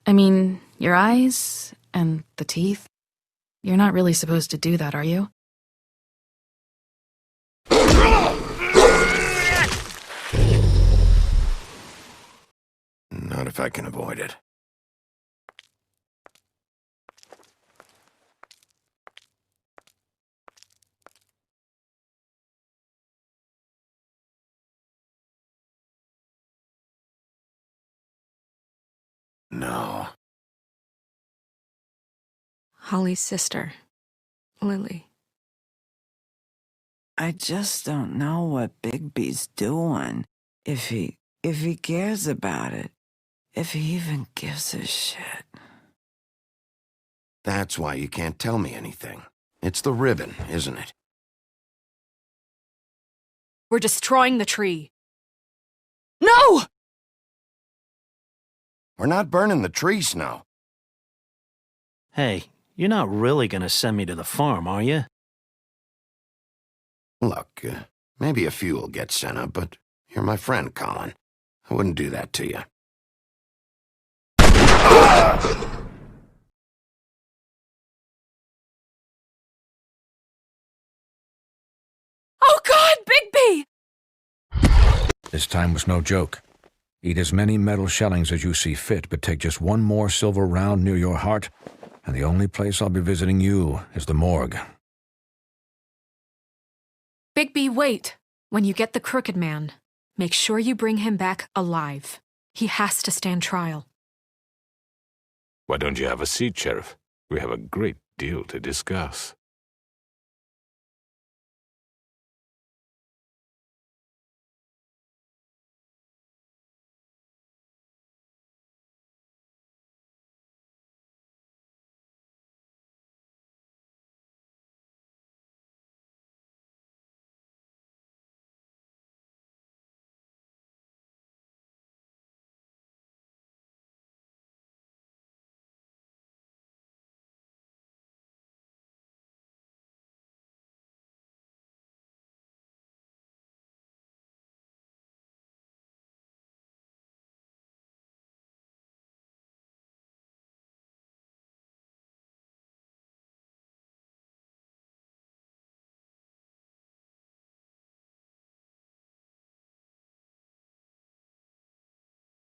I mean, your eyes and the teeth. You're not really supposed to do that, are you? Not if I can avoid it. No. Holly's sister, Lily. I just don't know what Bigby's doing. If he cares about it. If he even gives a shit. That's why you can't tell me anything. It's the ribbon, isn't it? We're destroying the tree. No! We're not burning the tree, Snow. Hey, you're not really gonna send me to the farm, are you? Look, maybe a few will get sent up, but you're my friend, Colin. I wouldn't do that to you. Oh God, Bigby! This time was no joke. Eat as many metal shellings as you see fit, but take just one more silver round near your heart, and the only place I'll be visiting you is the morgue. Bigby, wait. When you get the Crooked Man, make sure you bring him back alive. He has to stand trial. Why don't you have a seat, Sheriff? We have a great deal to discuss.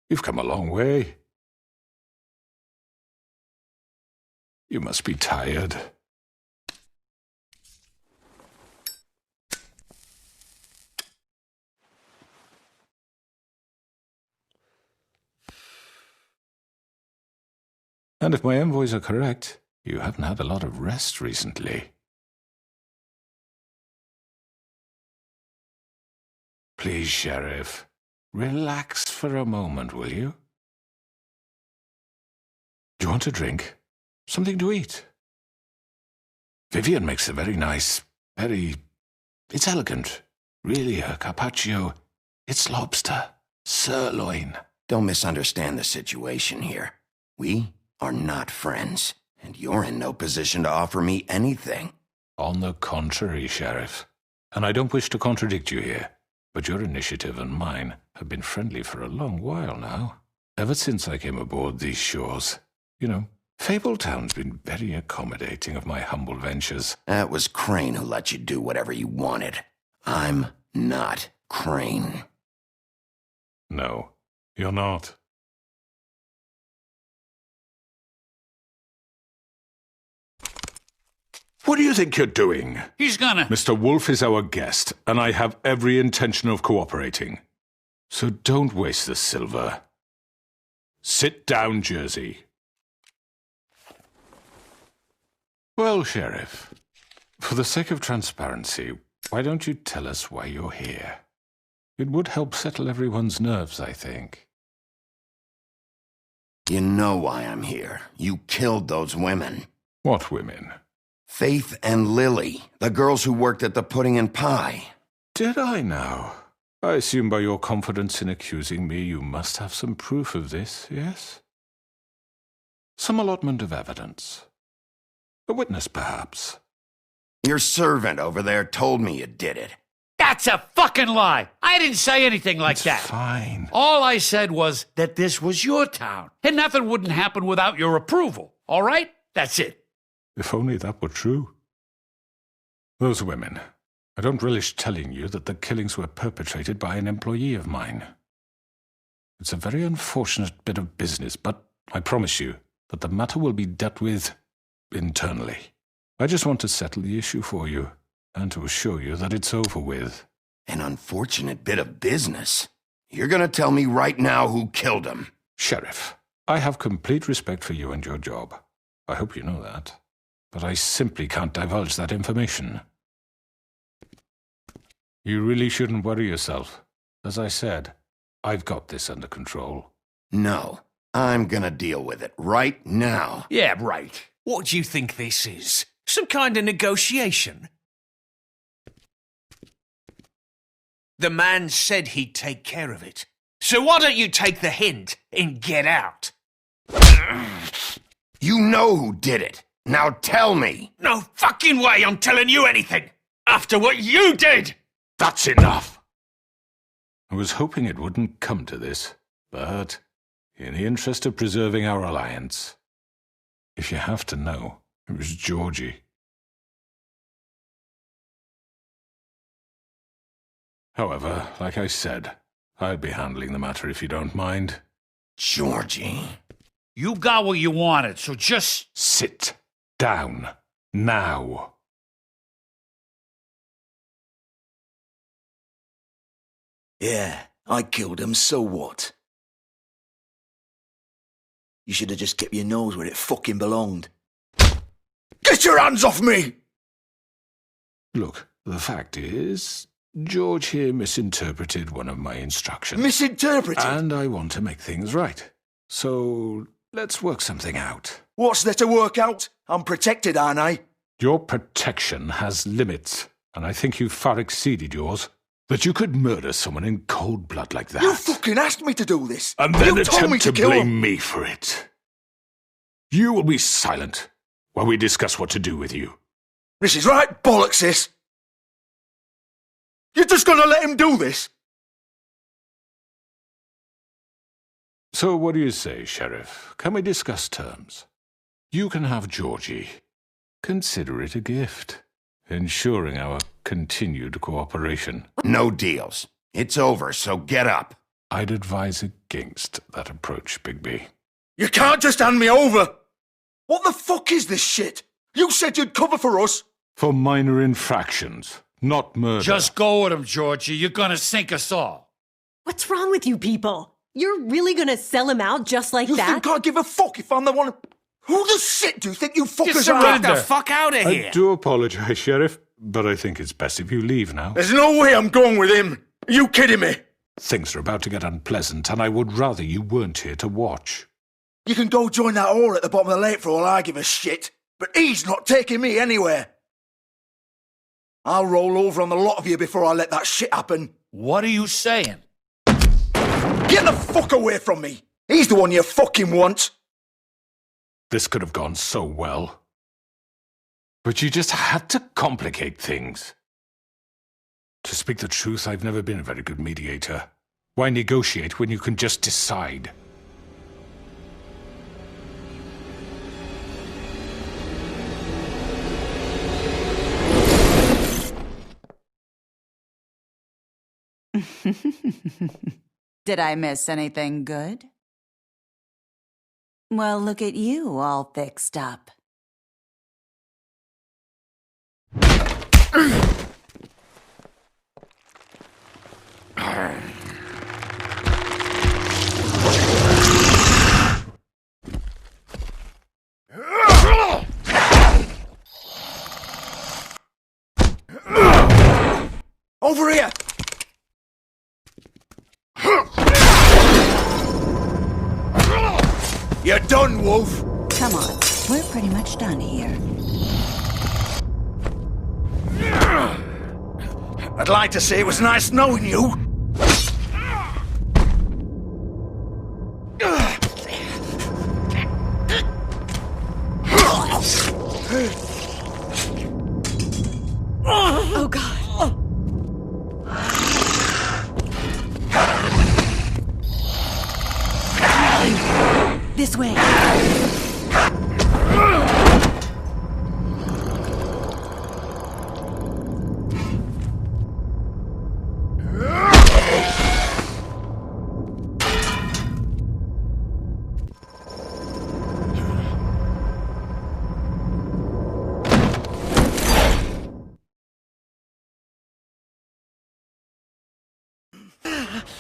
You've come a long way. You must be tired. And if my envoys are correct, you haven't had a lot of rest recently. Please, Sheriff, relax for a moment, will you? Do you want a drink? Something to eat? Vivian makes a very nice, it's elegant. Really, a carpaccio. It's lobster, sirloin. Don't misunderstand the situation here. We are not friends, and you're in no position to offer me anything. On the contrary, Sheriff. And I don't wish to contradict you here, but your initiative and mine have been friendly for a long while now. Ever since I came aboard these shores. You know, Fabletown's been very accommodating of my humble ventures. That was Crane who let you do whatever you wanted. I'm not Crane. No, you're not. What do you think you're doing? He's gonna... Mr. Wolf is our guest, and I have every intention of cooperating. So don't waste the silver. Sit down, Jersey. Well, Sheriff, for the sake of transparency, why don't you tell us why you're here? It would help settle everyone's nerves, I think. You know why I'm here. You killed those women. What women? Faith and Lily, the girls who worked at the Pudding and Pie. Did I now? I assume by your confidence in accusing me, you must have some proof of this, yes? Some allotment of evidence. A witness, perhaps. Your servant over there told me you did it. That's a fucking lie. I didn't say anything like It's that. fine. All I said was that this was your town, and nothing wouldn't happen without your approval. All right? That's it. If only that were true. Those women. I don't relish telling you that the killings were perpetrated by an employee of mine. It's a very unfortunate bit of business, but I promise you that the matter will be dealt with internally. I just want to settle the issue for you, and to assure you that it's over with. An unfortunate bit of business. You're gonna tell me right now who killed him. Sheriff, I have complete respect for you and your job. I hope you know that. But I simply can't divulge that information. You really shouldn't worry yourself. As I said, I've got this under control. No, I'm gonna deal with it right now. Yeah, right. What do you think this is? Some kind of negotiation? The man said he'd take care of it. So why don't you take the hint and get out? You know who did it. Now tell me. No fucking way I'm telling you anything! After what you did! That's enough! I was hoping it wouldn't come to this, but in the interest of preserving our alliance, if you have to know, it was Georgie. However, like I said, I'll be handling the matter if you don't mind. Georgie. You got what you wanted, so just... Sit down, now. Yeah, I killed him, so what? You should have just kept your nose where it fucking belonged. Get your hands off me! Look, the fact is, George here misinterpreted one of my instructions. Misinterpreted? And I want to make things right. So, let's work something out. What's there to work out? I'm protected, aren't I? Your protection has limits, and I think you've far exceeded yours. That you could murder someone in cold blood like that. You fucking asked me to do this! And then you told me attempt to kill blame him. me for it. You will be silent while we discuss what to do with you. This is right bollocks, this! You're just gonna let him do this? So what do you say, Sheriff? Can we discuss terms? You can have Georgie. Consider it a gift, ensuring our continued cooperation. No deals. It's over, so get up. I'd advise against that approach, Bigby. You can't just hand me over! What the fuck is this shit? You said you'd cover for us! For minor infractions, not murder. Just go with him, Georgie. You're gonna sink us all. What's wrong with you people? You're really gonna sell him out just like You that? think I give a fuck if I'm the one... Who the shit do you think you fuckers are? surrender. Get the fuck out of here! I do apologize, Sheriff, but I think it's best if you leave now. There's no way I'm going with him! Are you kidding me? Things are about to get unpleasant, and I would rather you weren't here to watch. You can go join that whore at the bottom of the lake for all I give a shit, but he's not taking me anywhere. I'll roll over on the lot of you before I let that shit happen. What are you saying? Get the fuck away from me! He's the one you fucking want! This could have gone so well. But you just had to complicate things. To speak the truth, I've never been a very good mediator. Why negotiate when you can just decide? Did I miss anything good? Well, look at you, all fixed up. Over here! You're done, Wolf! Come on, we're pretty much done here. I'd like to say it was nice knowing you. Oh, God. This way.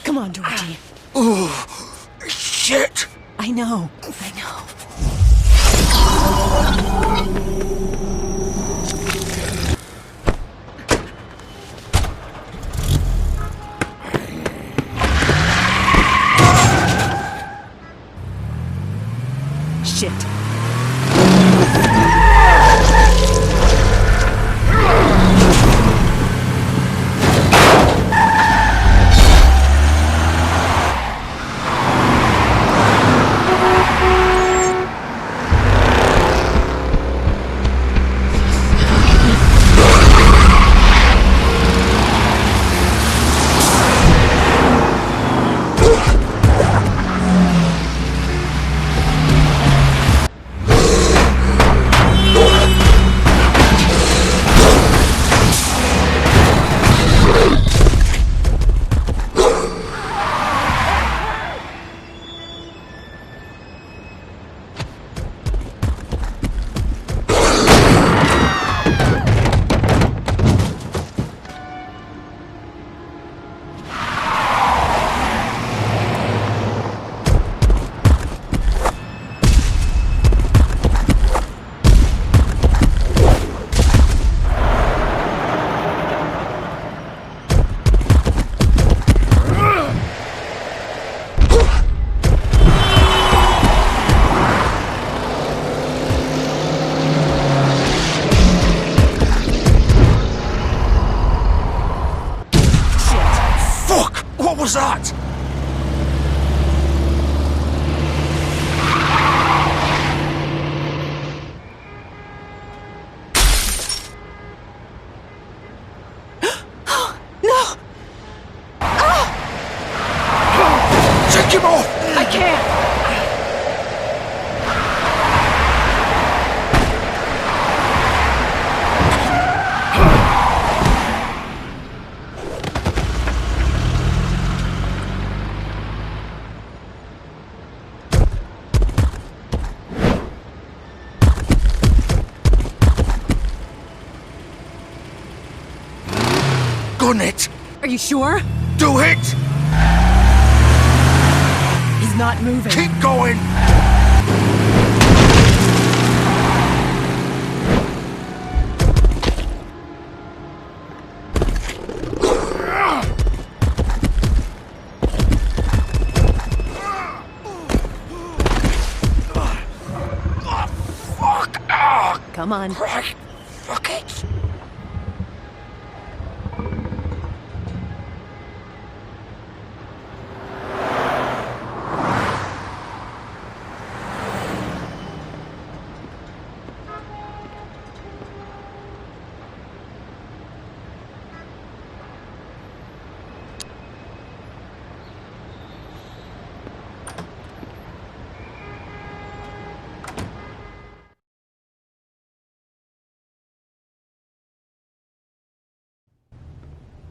Come on, Georgie. Oh, shit! I know. Shit. What was that? No! Take him off! I can't! Gun it! Are you sure? Do it! He's not moving. Keep going! Come on. Right. Fuck it.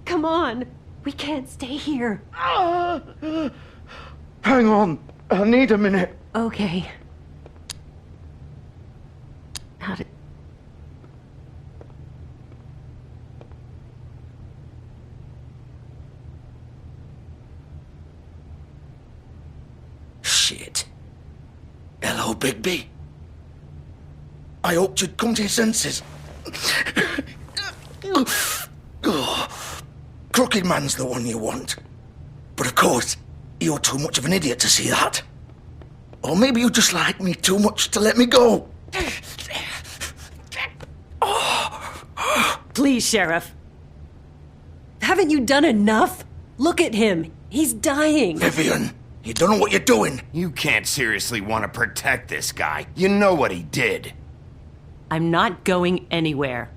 Come on. We can't stay here. Hang on. I need a minute. Okay. How did... Shit. Hello, Bigby. I hoped you'd come to your senses. Crooked Man's the one you want. But of course, you're too much of an idiot to see that. Or maybe you just like me too much to let me go. Please, Sheriff. Haven't you done enough? Look at him. He's dying. Vivian, you don't know what you're doing. You can't seriously want to protect this guy. You know what he did. I'm not going anywhere.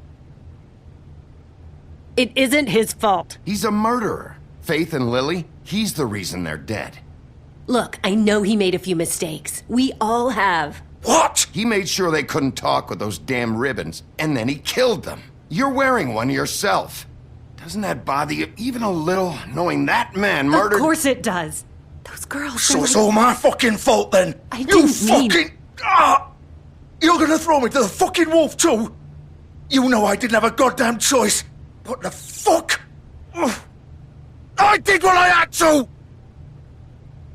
It isn't his fault. He's a murderer. Faith and Lily, he's the reason they're dead. Look, I know he made a few mistakes. We all have. What? He made sure they couldn't talk with those damn ribbons, and then he killed them. You're wearing one yourself. Doesn't that bother you even a little, knowing that man murdered... Of course it does. Those girls... So it's all my fucking fault then? I didn't mean... You're gonna throw me to the fucking wolf too? You know I didn't have a goddamn choice. What the fuck? Ugh. I did what I had to!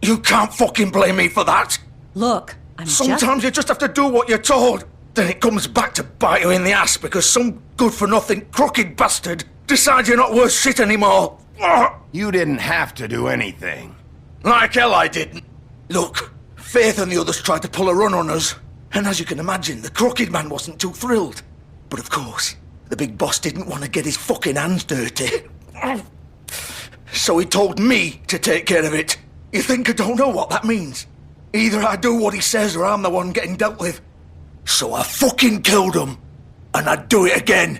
You can't fucking blame me for that. Look, Sometimes you just have to do what you're told. Then it comes back to bite you in the ass because some good-for-nothing crooked bastard decides you're not worth shit anymore. Ugh. You didn't have to do anything. Like hell I didn't. Look, Faith and the others tried to pull a run on us. And as you can imagine, the crooked man wasn't too thrilled. But of course, the big boss didn't want to get his fucking hands dirty. So he told me to take care of it. You think I don't know what that means? Either I do what he says or I'm the one getting dealt with. So I fucking killed him. And I'd do it again.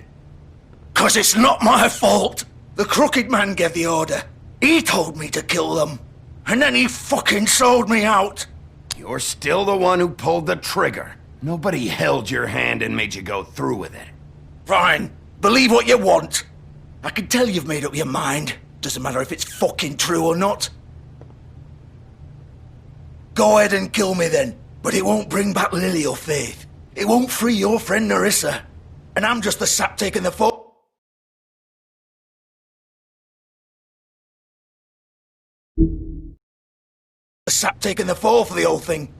'Cause it's not my fault. The crooked man gave the order. He told me to kill them. And then he fucking sold me out. You're still the one who pulled the trigger. Nobody held your hand and made you go through with it. Fine. Believe what you want. I can tell you've made up your mind. Doesn't matter if it's fucking true or not. Go ahead and kill me then. But it won't bring back Lily or Faith. It won't free your friend Nerissa. And I'm just the sap taking the fall. The sap taking the fall for the whole thing.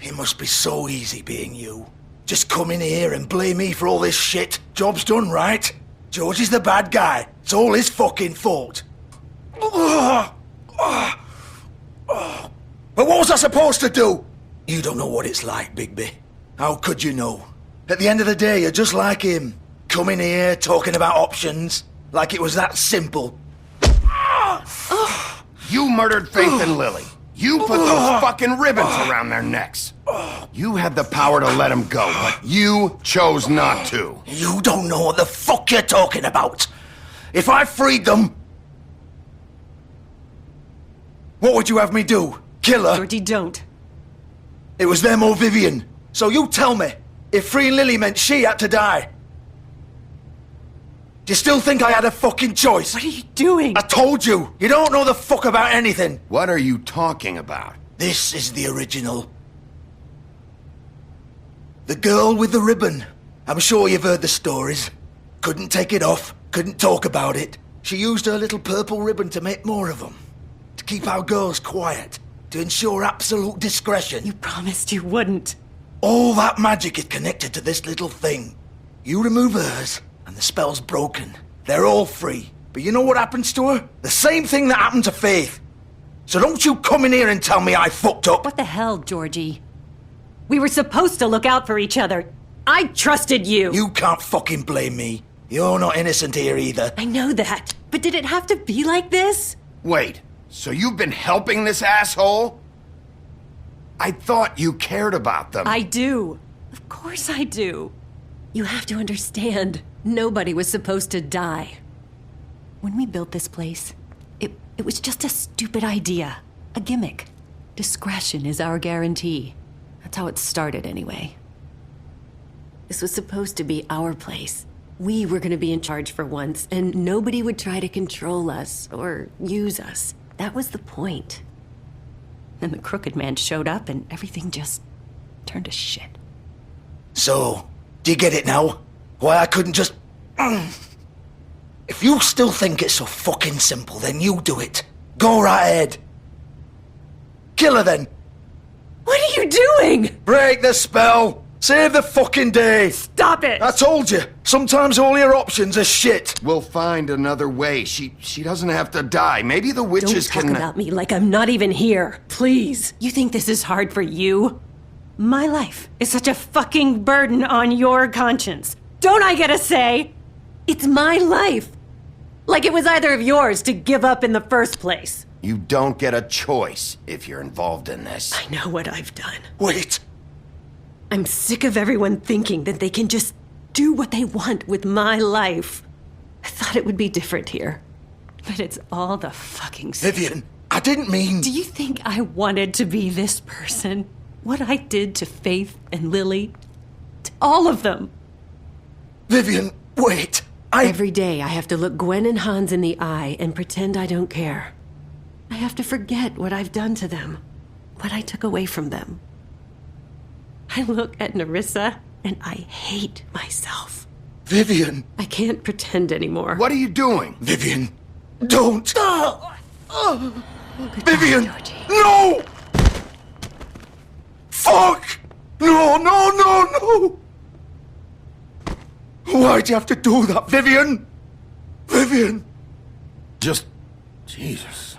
It must be so easy being you. Just come in here and blame me for all this shit. Job's done, right? George is the bad guy. It's all his fucking fault. But what was I supposed to do? You don't know what it's like, Bigby. How could you know? At the end of the day, you're just like him. Coming here, talking about options. Like it was that simple. You murdered Faith and Lily. You put those fucking ribbons around their necks. You had the power to let them go, but you chose not to. You don't know what the fuck you're talking about. If I freed them... What would you have me do? Kill her? Georgie, don't. It was them or Vivian. So you tell me, if freeing Lily meant she had to die. Do you still think I had a fucking choice? What are you doing? I told you, you don't know the fuck about anything. What are you talking about? This is the original. The girl with the ribbon. I'm sure you've heard the stories. Couldn't take it off, couldn't talk about it. She used her little purple ribbon to make more of them. To keep our girls quiet. To ensure absolute discretion. You promised you wouldn't. All that magic is connected to this little thing. You remove hers, and the spell's broken. They're all free. But you know what happens to her? The same thing that happened to Faith. So don't you come in here and tell me I fucked up. What the hell, Georgie? We were supposed to look out for each other. I trusted you. You can't fucking blame me. You're not innocent here either. I know that. But did it have to be like this? Wait, so you've been helping this asshole? I thought you cared about them. I do. Of course I do. You have to understand, nobody was supposed to die. When we built this place, it was just a stupid idea. A gimmick. Discretion is our guarantee. That's how it started anyway. This was supposed to be our place. We were going to be in charge for once, and nobody would try to control us or use us. That was the point. Then the crooked man showed up and everything just turned to shit. So, do you get it now? Why I couldn't just... If you still think it's so fucking simple, then you do it. Go right ahead. Kill her then. What are you doing? Break the spell. Save the fucking day. Stop it. I told you. Sometimes all your options are shit. We'll find another way. She doesn't have to die. Maybe the witches Don't can... talk about me like I'm not even here. Please. You think this is hard for you? My life is such a fucking burden on your conscience. Don't I get a say? It's my life. Like it was either of yours to give up in the first place. You don't get a choice if you're involved in this. I know what I've done. Wait. I'm sick of everyone thinking that they can just do what they want with my life. I thought it would be different here. But it's all the fucking same. Vivian, I I didn't mean... Do you think I wanted to be this person? What I did to Faith and Lily? To all of them? Vivian, wait. Every day I have to look Gwen and Hans in the eye and pretend I don't care. I have to forget what I've done to them, what I took away from them. I look at Nerissa and I hate myself. Vivian. I can't pretend anymore. What are you doing? Vivian, don't. Vivian, Georgie. no! Fuck! No, no, no, no! Why'd you have to do that, Vivian? Vivian! Just... Jesus.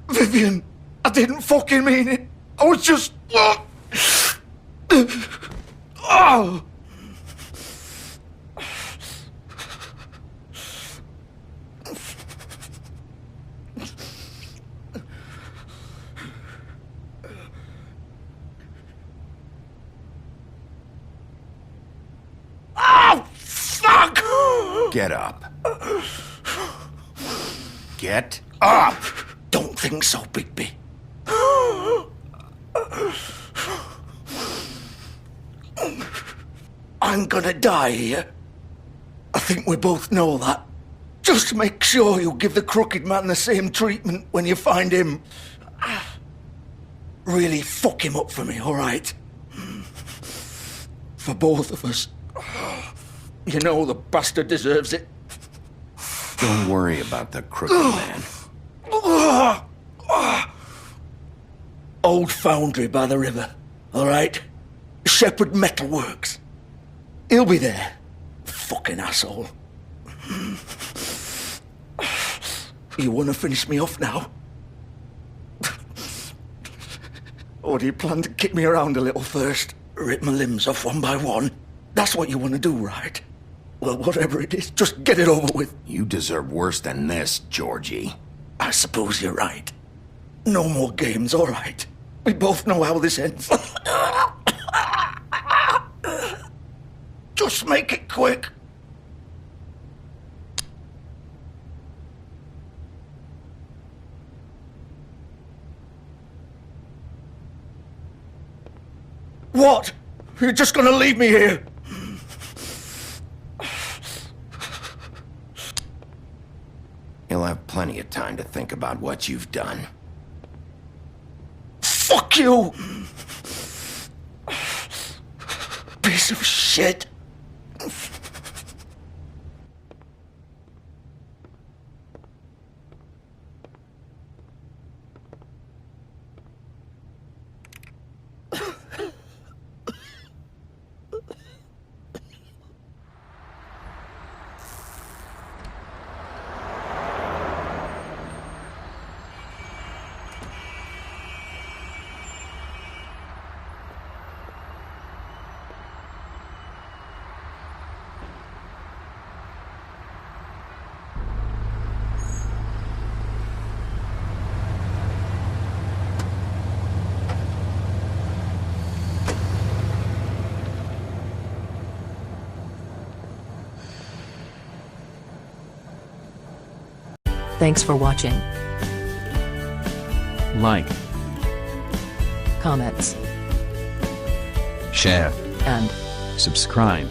Vivian, I didn't fucking mean it. I was just... Oh! Oh, fuck! Get up. Get up! Don't think so, Bigby. I'm gonna die here. I think we both know that. Just make sure you give the crooked man the same treatment when you find him. Really fuck him up for me, all right? For both of us. You know the bastard deserves it. Don't worry about the crooked man. Old foundry by the river, all right? Shepherd Metalworks. He'll be there. Fucking asshole. You want to finish me off now? Or do you plan to kick me around a little first? Rip my limbs off one by one? That's what you want to do, right? Well, whatever it is, just get it over with. You deserve worse than this, Georgie. I suppose you're right. No more games, all right? We both know how this ends. Just make it quick. What? You're just gonna leave me here? You'll have plenty of time to think about what you've done. Fuck you! Piece of shit. Thanks for watching. Like, Comments, share, and subscribe.